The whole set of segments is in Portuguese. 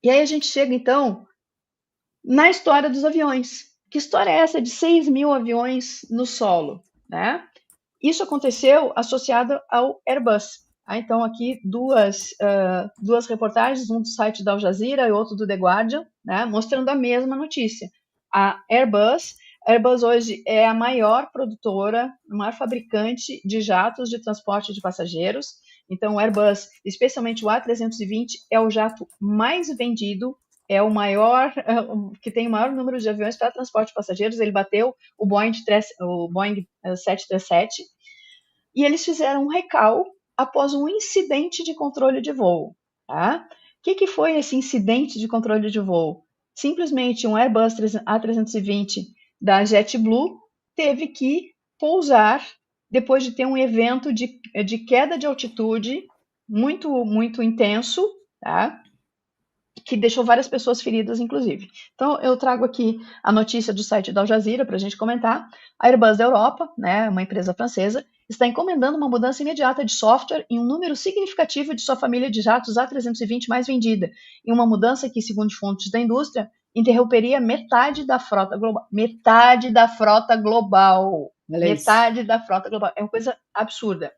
E aí a gente chega, então, na história dos aviões. Que história é essa de 6 mil aviões no solo, né? Isso aconteceu associado ao Airbus. Então, aqui duas reportagens, um do site da Al Jazeera e outro do The Guardian, né, mostrando a mesma notícia. A Airbus hoje é a maior produtora, a maior fabricante de jatos de transporte de passageiros. Então, o Airbus, especialmente o A320, é o jato mais vendido, é o maior, que tem o maior número de aviões para transporte de passageiros. Ele bateu o Boeing 737, e eles fizeram um recall após um incidente de controle de voo. Tá? O que foi esse incidente de controle de voo? Simplesmente um Airbus A320 da JetBlue teve que pousar depois de ter um evento de queda de altitude muito, muito intenso, tá? Que deixou várias pessoas feridas, inclusive. Então, eu trago aqui a notícia do site da Al Jazeera para a gente comentar. A Airbus da Europa, né, uma empresa francesa, está encomendando uma mudança imediata de software em um número significativo de sua família de jatos A320 mais vendida, em uma mudança que, segundo fontes da indústria, interromperia metade da frota global. Metade da frota global. Olha isso. Metade da frota global. É uma coisa absurda.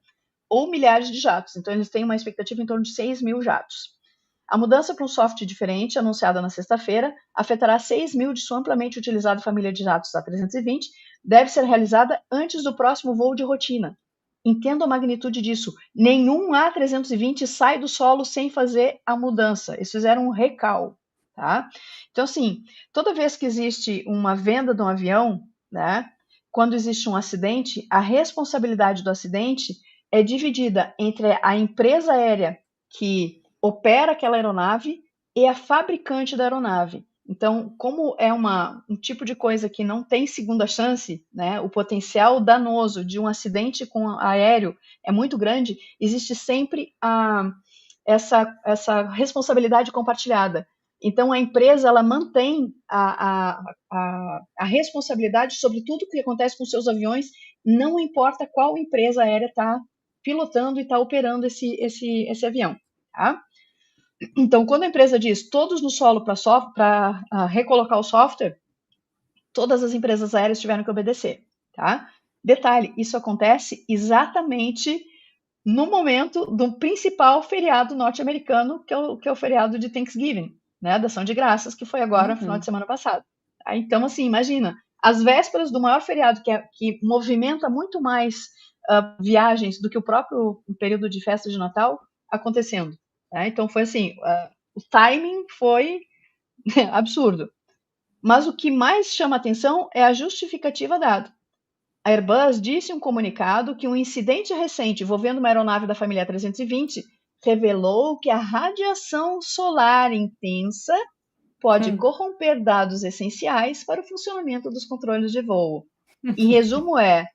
Ou milhares de jatos. Então, eles têm uma expectativa em torno de 6 mil jatos. A mudança para um software diferente, anunciada na sexta-feira, afetará 6 mil de sua amplamente utilizada família de jatos A320, deve ser realizada antes do próximo voo de rotina. Entendo a magnitude disso. Nenhum A320 sai do solo sem fazer a mudança. Eles fizeram um recall. Tá? Então, assim, toda vez que existe uma venda de um avião, né, quando existe um acidente, a responsabilidade do acidente é dividida entre a empresa aérea que opera aquela aeronave e a fabricante da aeronave. Então, como é um tipo de coisa que não tem segunda chance, né, o potencial danoso de um acidente com aéreo é muito grande, existe sempre essa responsabilidade compartilhada. Então, a empresa ela mantém a responsabilidade sobre tudo que acontece com seus aviões, não importa qual empresa aérea está pilotando e está operando esse avião. Tá? Então, quando a empresa diz todos no solo para recolocar o software, todas as empresas aéreas tiveram que obedecer. Tá? Detalhe, isso acontece exatamente no momento do principal feriado norte-americano, que é o feriado de Thanksgiving, né, da Ação de Graças, que foi agora, no final de semana passado. Tá? Então, assim, imagina, as vésperas do maior feriado, que movimenta muito mais viagens do que o próprio período de festa de Natal, acontecendo. Tá? Então, foi assim, o timing foi absurdo. Mas o que mais chama atenção é a justificativa dada. A Airbus disse em um comunicado que um incidente recente envolvendo uma aeronave da família 320 revelou que a radiação solar intensa pode corromper dados essenciais para o funcionamento dos controles de voo. Em resumo, o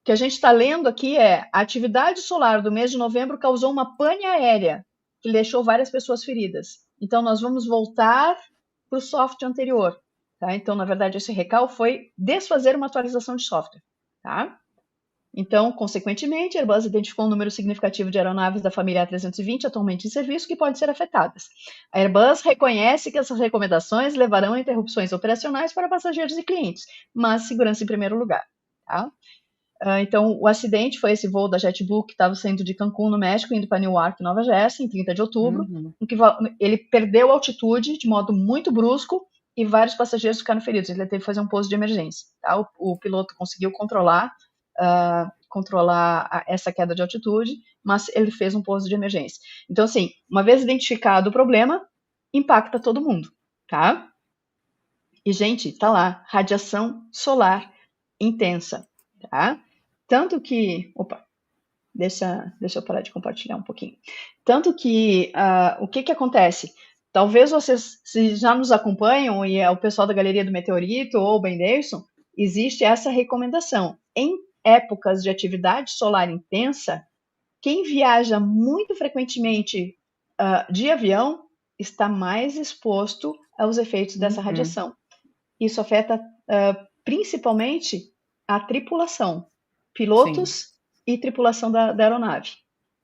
que a gente está lendo aqui a atividade solar do mês de novembro causou uma pane aérea que deixou várias pessoas feridas. Então, nós vamos voltar para o software anterior. Tá? Então, na verdade, esse recall foi desfazer uma atualização de software. Tá? Então, consequentemente, a Airbus identificou um número significativo de aeronaves da família A320 atualmente em serviço que podem ser afetadas. A Airbus reconhece que essas recomendações levarão a interrupções operacionais para passageiros e clientes, mas segurança em primeiro lugar. Tá? Então, o acidente foi esse voo da JetBlue que estava saindo de Cancún, no México, indo para Newark, Nova Jersey, em 30 de outubro, em que ele perdeu altitude de modo muito brusco e vários passageiros ficaram feridos. Ele teve que fazer um pouso de emergência. Tá? O piloto conseguiu controlar essa queda de altitude, mas ele fez um pouso de emergência. Então, assim, uma vez identificado o problema, impacta todo mundo, tá? E, gente, tá lá, radiação solar intensa, tá? Tanto que... Opa, deixa eu parar de compartilhar um pouquinho. Tanto que, o que acontece? Talvez vocês, se já nos acompanham, e é o pessoal da Galeria do Meteorito ou o Ben Davidson, existe essa recomendação. Em épocas de atividade solar intensa, quem viaja muito frequentemente de avião está mais exposto aos efeitos dessa radiação. Isso afeta principalmente a tripulação, pilotos e tripulação da aeronave.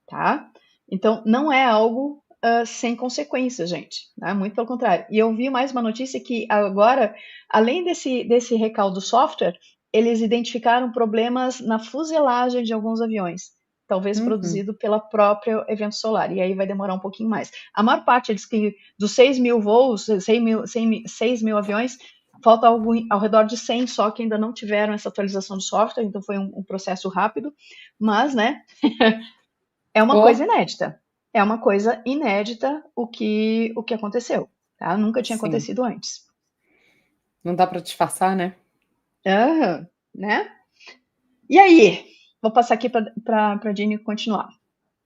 Tá? Então, não é algo sem consequências, gente, né? Muito pelo contrário. E eu vi mais uma notícia que agora, além desse recall do software, eles identificaram problemas na fuselagem de alguns aviões, talvez produzido pela própria evento solar, e aí vai demorar um pouquinho mais. A maior parte diz que dos 6 mil voos, 6 mil aviões, falta algo ao redor de 100 só que ainda não tiveram essa atualização do software, então foi um processo rápido, mas, né, é uma coisa inédita. É uma coisa inédita o que aconteceu, tá? Nunca tinha Sim. acontecido antes. Não dá para disfarçar, né? Né? E aí? Vou passar aqui para a Dini continuar.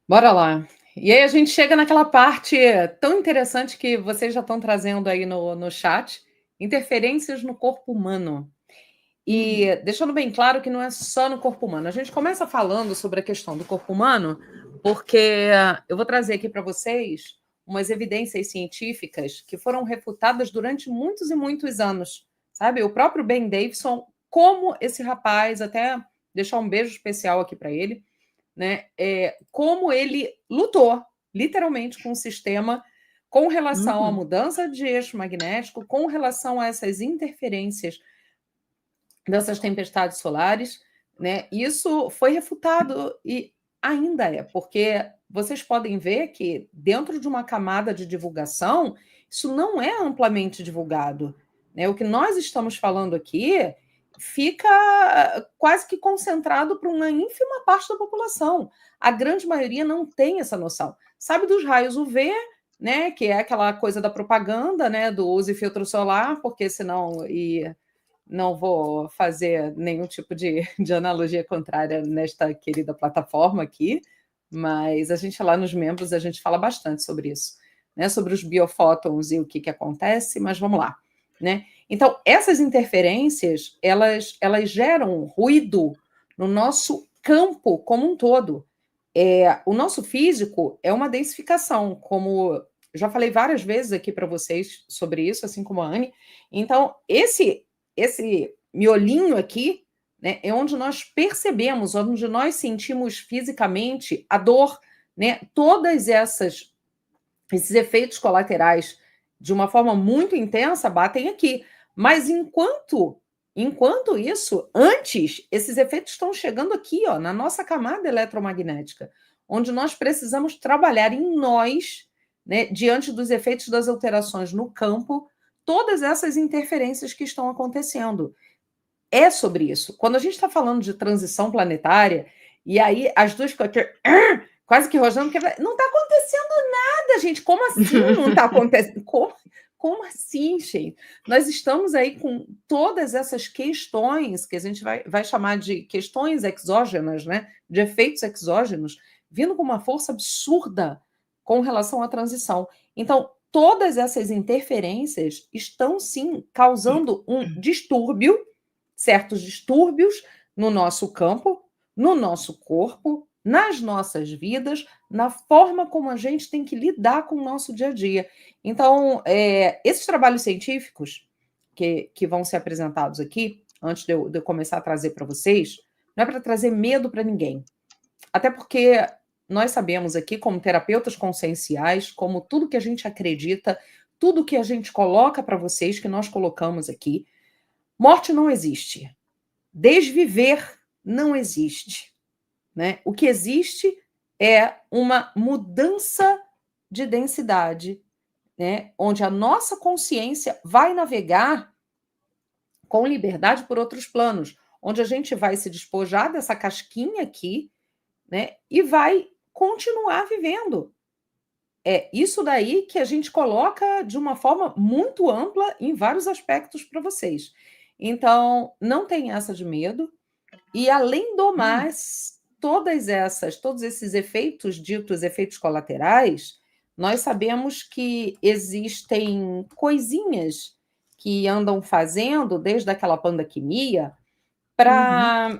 Bora lá. E aí a gente chega naquela parte tão interessante que vocês já estão trazendo aí no chat, interferências no corpo humano. E deixando bem claro que não é só no corpo humano. A gente começa falando sobre a questão do corpo humano, porque eu vou trazer aqui para vocês umas evidências científicas que foram refutadas durante muitos e muitos anos. Sabe? O próprio Ben Davidson, como esse rapaz, até deixar um beijo especial aqui para ele, né? Como ele lutou, literalmente, com o sistema com relação à mudança de eixo magnético, com relação a essas interferências dessas tempestades solares, né? Isso foi refutado e ainda é, porque vocês podem ver que dentro de uma camada de divulgação, isso não é amplamente divulgado, né? O que nós estamos falando aqui fica quase que concentrado para uma ínfima parte da população. A grande maioria não tem essa noção. Sabe dos raios UV, né? Que é aquela coisa da propaganda, né? Do use filtro solar, porque senão não vou fazer nenhum tipo de analogia contrária nesta querida plataforma aqui, mas a gente lá nos membros, a gente fala bastante sobre isso, né? Sobre os biofótons e o que acontece, mas vamos lá, né? Então, essas interferências, elas geram ruído no nosso campo como um todo. O nosso físico é uma densificação, como já falei várias vezes aqui para vocês sobre isso, assim como a Anne. Então, esse miolinho aqui, né, é onde nós percebemos, onde nós sentimos fisicamente a dor, né? Todas esses efeitos colaterais de uma forma muito intensa batem aqui. Mas enquanto isso, antes, esses efeitos estão chegando aqui, ó, na nossa camada eletromagnética, onde nós precisamos trabalhar em nós, né, diante dos efeitos das alterações no campo, todas essas interferências que estão acontecendo. É sobre isso. Quando a gente está falando de transição planetária, e aí as duas quase que rojando, porque não está acontecendo nada, gente. Como assim não está acontecendo? Como assim, gente? Nós estamos aí com todas essas questões que a gente vai chamar de questões exógenas, né? De efeitos exógenos, vindo com uma força absurda com relação à transição. Então, todas essas interferências estão, sim, causando um distúrbio, certos distúrbios no nosso campo, no nosso corpo, nas nossas vidas, na forma como a gente tem que lidar com o nosso dia a dia. Então, esses trabalhos científicos que vão ser apresentados aqui, antes de eu começar a trazer para vocês, não é para trazer medo para ninguém. Até porque nós sabemos aqui, como terapeutas conscienciais, como tudo que a gente acredita, tudo que a gente coloca para vocês, que nós colocamos aqui, morte não existe. Desviver não existe. Né? O que existe é uma mudança de densidade, né? Onde a nossa consciência vai navegar com liberdade por outros planos, onde a gente vai se despojar dessa casquinha aqui, né? E vai continuar vivendo. É isso daí que a gente coloca de uma forma muito ampla em vários aspectos para vocês. Então, não tem essa de medo. E, além do mais, todos esses efeitos, ditos efeitos colaterais, nós sabemos que existem coisinhas que andam fazendo desde aquela pandaquimia para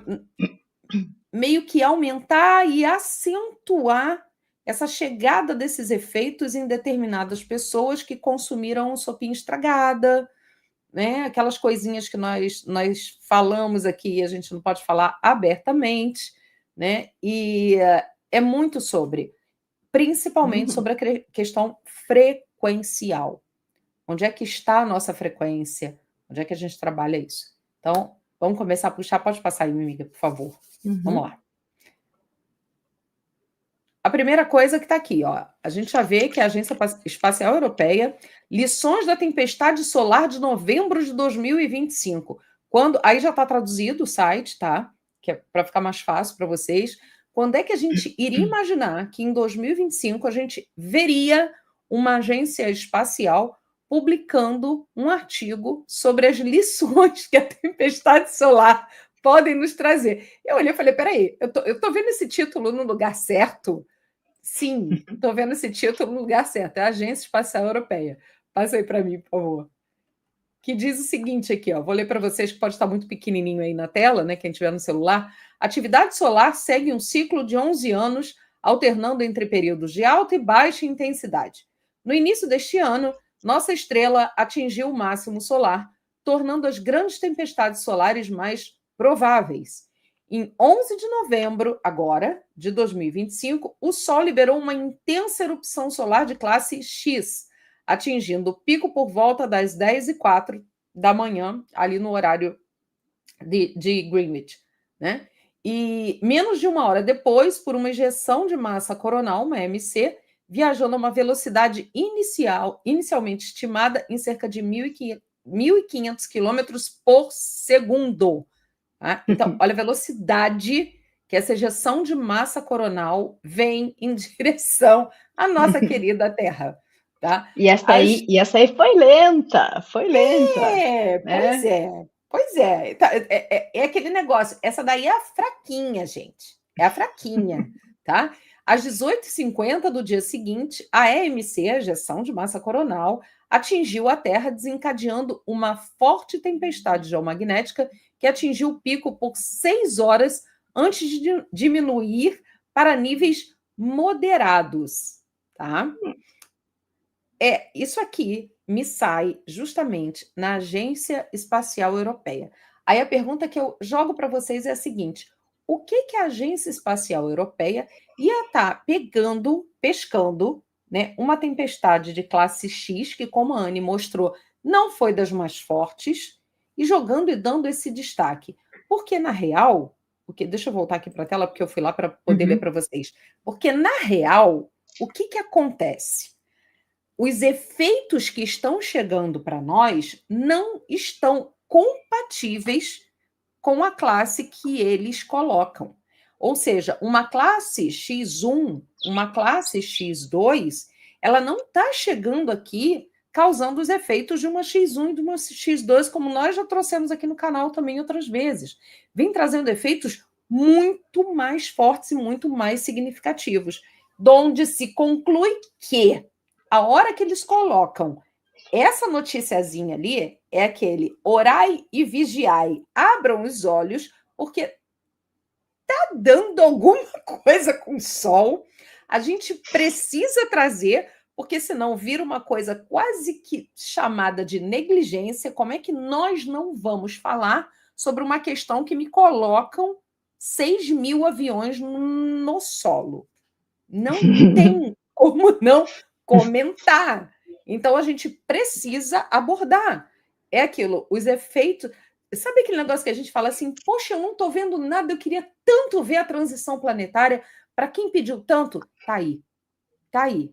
meio que aumentar e acentuar essa chegada desses efeitos em determinadas pessoas que consumiram sopinha estragada, né? Aquelas coisinhas que nós falamos aqui, a gente não pode falar abertamente, né? E é muito sobre. principalmente sobre a questão frequencial. Onde é que está a nossa frequência? Onde é que a gente trabalha isso? Então, vamos começar a puxar. Pode passar aí, minha amiga, por favor. Vamos lá. A primeira coisa que está aqui, ó, a gente já vê que a Agência Espacial Europeia, lições da tempestade solar de novembro de 2025. Aí já está traduzido o site, tá? Que é para ficar mais fácil para vocês. Quando é que a gente iria imaginar que em 2025 a gente veria uma agência espacial publicando um artigo sobre as lições que a tempestade solar podem nos trazer? Eu olhei e falei, peraí, eu tô vendo esse título no lugar certo? Sim, estou vendo esse título no lugar certo, é a Agência Espacial Europeia. Passa aí para mim, por favor. Que diz o seguinte aqui, ó, vou ler para vocês, que pode estar muito pequenininho aí na tela, né, quem tiver no celular. Atividade solar segue um ciclo de 11 anos, alternando entre períodos de alta e baixa intensidade. No início deste ano, nossa estrela atingiu o máximo solar, tornando as grandes tempestades solares mais prováveis. Em 11 de novembro, agora, de 2025, o Sol liberou uma intensa erupção solar de classe X, atingindo o pico por volta das 10h04 da manhã, ali no horário de Greenwich, né? E menos de uma hora depois, por uma ejeção de massa coronal, uma MC, viajando a uma velocidade inicialmente estimada em cerca de 1.500 quilômetros por segundo. Tá? Então, olha a velocidade que essa ejeção de massa coronal vem em direção à nossa querida Terra. Tá? E essa aí foi lenta, Pois é. É aquele negócio. Essa daí é a fraquinha, gente. É a fraquinha, tá? Às 18h50 do dia seguinte, a EMC, a ejeção de massa coronal, atingiu a Terra, desencadeando uma forte tempestade geomagnética que atingiu o pico por 6 horas antes de diminuir para níveis moderados, tá? Isso aqui me sai justamente na Agência Espacial Europeia. Aí a pergunta que eu jogo para vocês é a seguinte: o que a Agência Espacial Europeia ia estar pescando, né, uma tempestade de classe X, que, como a Anne mostrou, não foi das mais fortes, e jogando e dando esse destaque? Porque, na real, deixa eu voltar aqui para a tela, porque eu fui lá para poder ler para vocês. Porque, na real, o que acontece? Os efeitos que estão chegando para nós não estão compatíveis com a classe que eles colocam. Ou seja, uma classe X1, uma classe X2, ela não está chegando aqui causando os efeitos de uma X1 e de uma X2, como nós já trouxemos aqui no canal também outras vezes. Vem trazendo efeitos muito mais fortes e muito mais significativos, onde se conclui que a hora que eles colocam essa noticiazinha ali é aquele orai e vigiai, abram os olhos, porque tá dando alguma coisa com o sol, a gente precisa trazer, porque senão vira uma coisa quase que chamada de negligência. Como é que nós não vamos falar sobre uma questão que me colocam 6.000 aviões no solo? Não tem como não comentar. Então, a gente precisa abordar. É aquilo, os efeitos... Sabe aquele negócio que a gente fala assim, poxa, eu não estou vendo nada, eu queria tanto ver a transição planetária. Para quem pediu tanto, tá aí. Tá aí.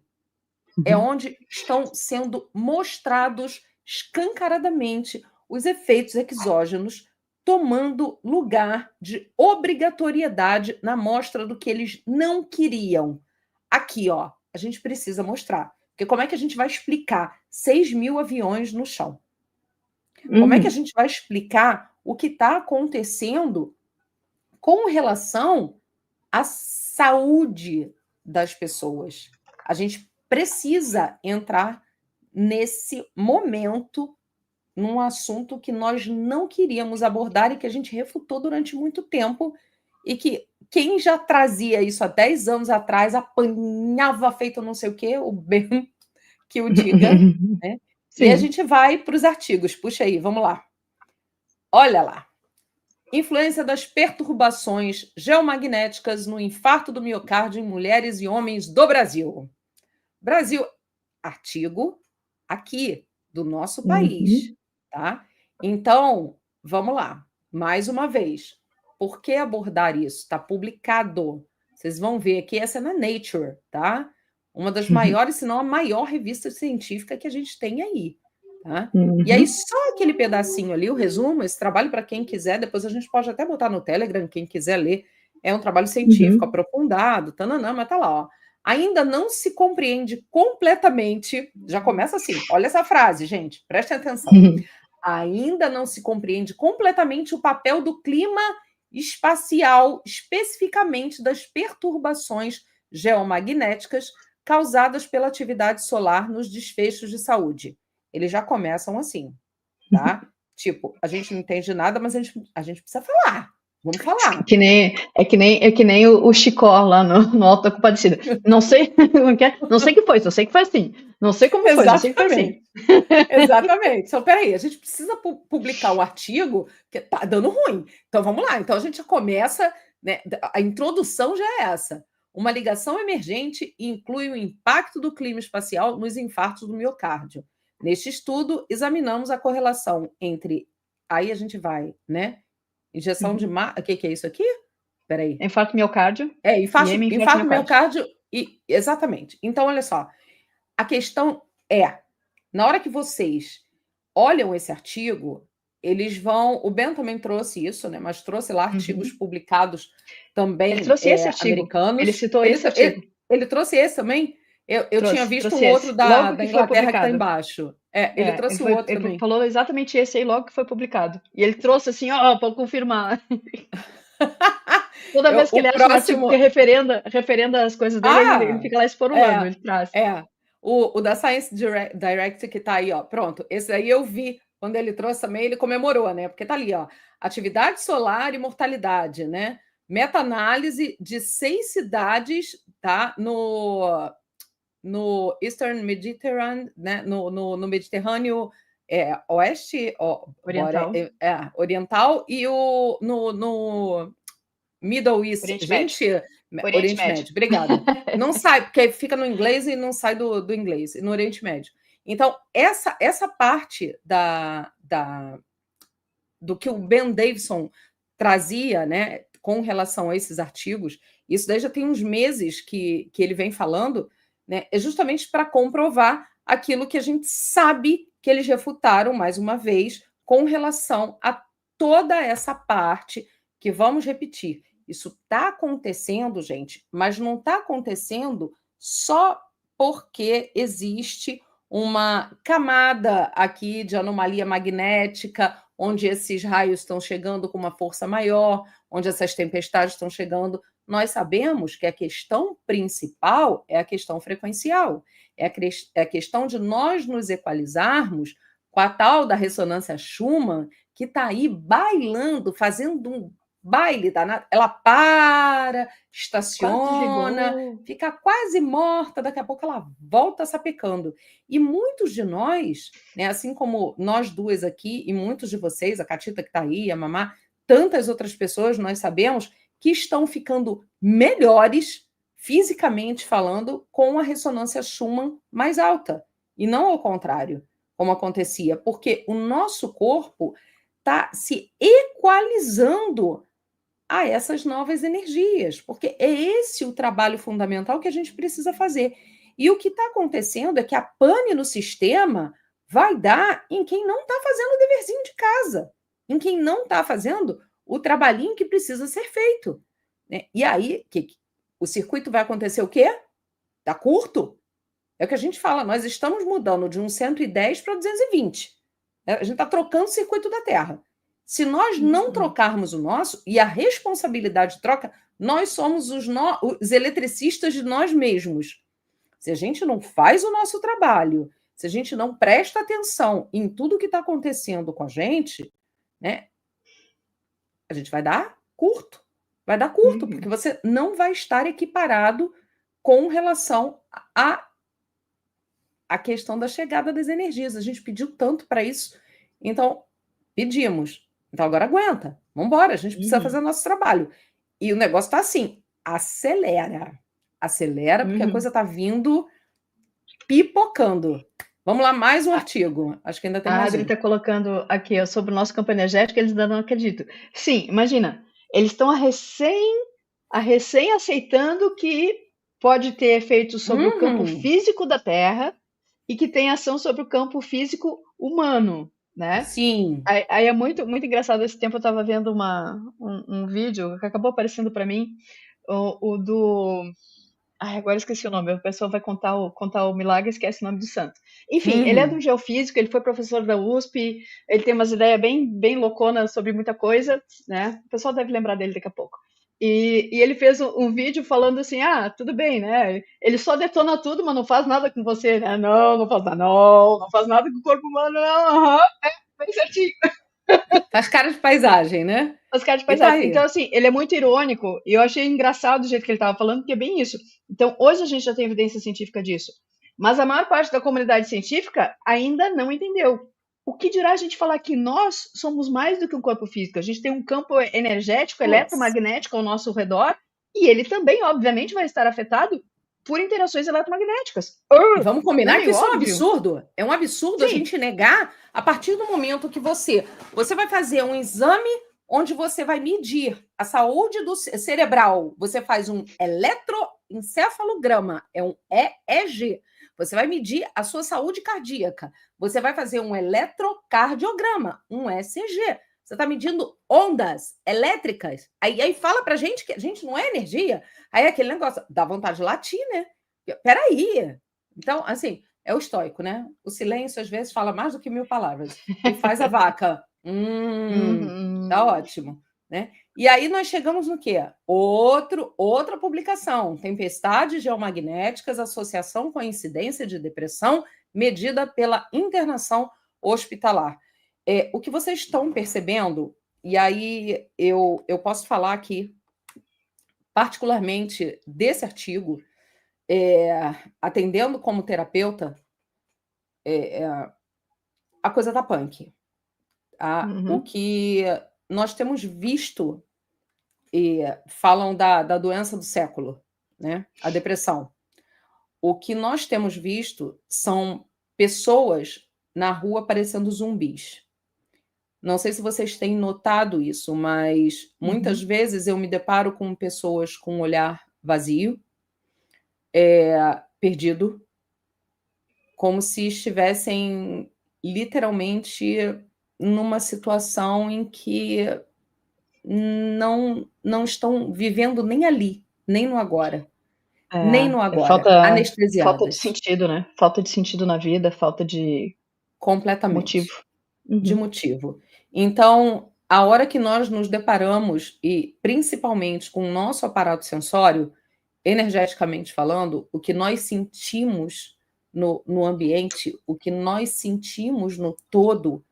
É onde estão sendo mostrados escancaradamente os efeitos exógenos tomando lugar de obrigatoriedade na mostra do que eles não queriam. Aqui, ó, a gente precisa mostrar. Porque como é que a gente vai explicar 6.000 aviões no chão? Como é que a gente vai explicar o que está acontecendo com relação à saúde das pessoas? A gente precisa entrar nesse momento num assunto que nós não queríamos abordar e que a gente refutou durante muito tempo, e que quem já trazia isso há 10 anos atrás apanhava feito não sei o quê, o bem que o diga, né? E a gente vai para os artigos. Puxa aí, vamos lá. Olha lá. Influência das perturbações geomagnéticas no infarto do miocárdio em mulheres e homens do Brasil. Brasil, artigo aqui do nosso país, tá? Então, vamos lá. Mais uma vez, por que abordar isso? Está publicado. Vocês vão ver aqui, essa é na Nature, tá? Uma das maiores, se não a maior revista científica que a gente tem aí, tá? E aí, só aquele pedacinho ali, o resumo, esse trabalho, para quem quiser, depois a gente pode até botar no Telegram, quem quiser ler, é um trabalho científico aprofundado, tananã, mas tá lá, ó. Ainda não se compreende completamente, já começa assim, olha essa frase, gente, prestem atenção. Ainda não se compreende completamente o papel do clima espacial, especificamente das perturbações geomagnéticas causadas pela atividade solar nos desfechos de saúde. Eles já começam assim, tá? Tipo, a gente não entende nada, mas a gente precisa falar. Vamos falar. É que nem o Chicó lá no Alto da Compadecida. Não sei o que foi, só sei que foi assim. Não sei como foi, só sei que foi assim. Exatamente. Então, peraí, a gente precisa publicar o artigo que tá dando ruim. Então, vamos lá. Então, a gente já começa, né? A introdução já é essa. Uma ligação emergente inclui o impacto do clima espacial nos infartos do miocárdio. Neste estudo, examinamos a correlação entre... Aí a gente vai, né? Injeção de... O que é isso aqui? Peraí. Infarto miocárdio. Infarto miocárdio. Exatamente. Então, olha só. A questão é, na hora que vocês olham esse artigo, eles vão... O Ben também trouxe isso, né? Mas trouxe lá artigos publicados também ele trouxe esse artigo. Americanos. Ele citou esse artigo. Ele trouxe esse também? Eu tinha visto um outro da Inglaterra que está embaixo. Ele trouxe o outro também. Ele falou exatamente esse aí logo que foi publicado. E ele trouxe assim, ó, para confirmar. Toda vez que ele acha um artigo que referenda as coisas dele, ele fica lá esporulando, ele traz. O da Science Direct que está aí, ó, pronto. Esse aí eu vi, quando ele trouxe também, ele comemorou, né? Porque tá ali, ó, atividade solar e mortalidade, né? Meta-análise de 6 cidades, tá? No Eastern Mediterranean, né? No Mediterrâneo oeste, oriental e no Middle East. Oriente Médio. Obrigada. Não sai, porque fica no inglês e não sai do inglês, no Oriente Médio. Então, essa parte do que o Ben Davidson trazia, né, com relação a esses artigos, isso daí já tem uns meses que ele vem falando, né, é justamente para comprovar aquilo que a gente sabe que eles refutaram, mais uma vez, com relação a toda essa parte que, vamos repetir, isso está acontecendo, gente, mas não está acontecendo só porque existe uma camada aqui de anomalia magnética, onde esses raios estão chegando com uma força maior, onde essas tempestades estão chegando. Nós sabemos que a questão principal é a questão frequencial, é a questão de nós nos equalizarmos com a tal da ressonância Schumann, que está aí bailando, fazendo um baile danado. Ela para, estaciona, fica quase morta, daqui a pouco ela volta sapecando. E muitos de nós, né, assim como nós duas aqui, e muitos de vocês, a Catita que está aí, a Mamá, tantas outras pessoas, nós sabemos que estão ficando melhores, fisicamente falando, com a ressonância Schumann mais alta. E não ao contrário, como acontecia, porque o nosso corpo está se equalizando a essas novas energias, porque é esse o trabalho fundamental que a gente precisa fazer. E o que está acontecendo é que a pane no sistema vai dar em quem não está fazendo o deverzinho de casa, em quem não está fazendo o trabalhinho que precisa ser feito. Né? E aí, o circuito vai acontecer o quê? Está curto. É o que a gente fala, nós estamos mudando de um 110 para 220. A gente está trocando o circuito da Terra. Se nós não trocarmos o nosso, e a responsabilidade de troca, nós somos os eletricistas de nós mesmos. Se a gente não faz o nosso trabalho, se a gente não presta atenção em tudo que está acontecendo com a gente, né, a gente vai dar curto. Vai dar curto, porque você não vai estar equiparado com relação à questão da chegada das energias. A gente pediu tanto para isso, então pedimos. Então agora aguenta. Vamos embora, a gente precisa fazer o nosso trabalho. E o negócio está assim, acelera, porque a coisa está vindo pipocando. Vamos lá, mais um artigo. Acho que ainda tem A mais Adri um. está colocando aqui ó, sobre o nosso campo energético, eles ainda não acreditam. Sim, imagina, eles estão a recém aceitando que pode ter efeitos sobre o campo físico da Terra e que tem ação sobre o campo físico humano, né? Sim. Aí é muito, muito engraçado. Esse tempo eu estava vendo um vídeo que acabou aparecendo para mim, o do... Ai, agora esqueci o nome. A pessoa vai contar o milagre e esquece o nome do santo. Enfim, ele é de um geofísico, ele foi professor da USP, ele tem umas ideias bem, bem louconas sobre muita coisa, né? O pessoal deve lembrar dele daqui a pouco. E ele fez um vídeo falando assim, tudo bem, né? Ele só detona tudo, mas não faz nada com você, né? Não faz nada, não faz nada com o corpo humano, não. Bem certinho. Faz cara de paisagem, né? As caras de E tá paisagem. aí. Então, assim, ele é muito irônico e eu achei engraçado o jeito que ele estava falando, porque é bem isso. Então, hoje a gente já tem evidência científica disso. Mas a maior parte da comunidade científica ainda não entendeu. O que dirá a gente falar que nós somos mais do que um corpo físico? A gente tem um campo energético, eletromagnético ao nosso redor, e ele também, obviamente, vai estar afetado por interações eletromagnéticas. E vamos combinar que isso é um absurdo. É um absurdo a gente negar a partir do momento que você vai fazer um exame onde você vai medir a saúde do cerebral. Você faz um eletroencefalograma, é um EEG. Você vai medir a sua saúde cardíaca. Você vai fazer um eletrocardiograma, um ECG. Você está medindo ondas elétricas. Aí fala pra gente que a gente não é energia. Aí aquele negócio, dá vontade de latir, né? Peraí. Então, assim, é o estoico, né? O silêncio, às vezes, fala mais do que 1000 palavras. E faz a vaca. Tá ótimo. Né? E aí nós chegamos no quê? Outra publicação. Tempestades geomagnéticas, associação com a incidência de depressão, medida pela internação hospitalar. O que vocês estão percebendo, e aí eu posso falar aqui, particularmente desse artigo, atendendo como terapeuta, a coisa tá punk. O que nós temos visto, falam da doença do século, né? A depressão. O que nós temos visto são pessoas na rua parecendo zumbis. Não sei se vocês têm notado isso, mas muitas vezes eu me deparo com pessoas com um olhar vazio, perdido, como se estivessem literalmente numa situação em que não estão vivendo nem ali, nem no agora. Nem no agora. Anestesiadas. Falta de sentido, né? Falta de sentido na vida, falta de completamente motivo. De motivo. Então, a hora que nós nos deparamos, e principalmente com o nosso aparato sensório, energeticamente falando, o que nós sentimos no ambiente, o que nós sentimos no todo,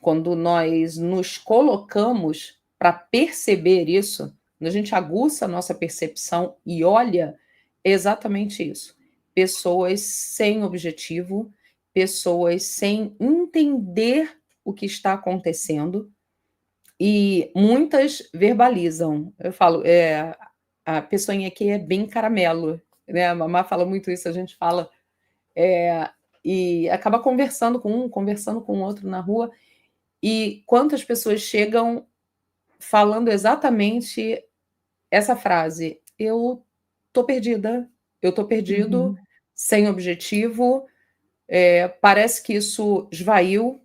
quando nós nos colocamos para perceber isso, quando a gente aguça a nossa percepção e olha, é exatamente isso. Pessoas sem objetivo, pessoas sem entender o que está acontecendo, e muitas verbalizam. Eu falo, a pessoinha aqui é bem caramelo, né? A mamá fala muito isso, a gente fala, e acaba conversando com um, conversando com o outro na rua, e quantas pessoas chegam falando exatamente essa frase: eu tô perdida, eu tô perdido, sem objetivo, parece que isso esvaiu,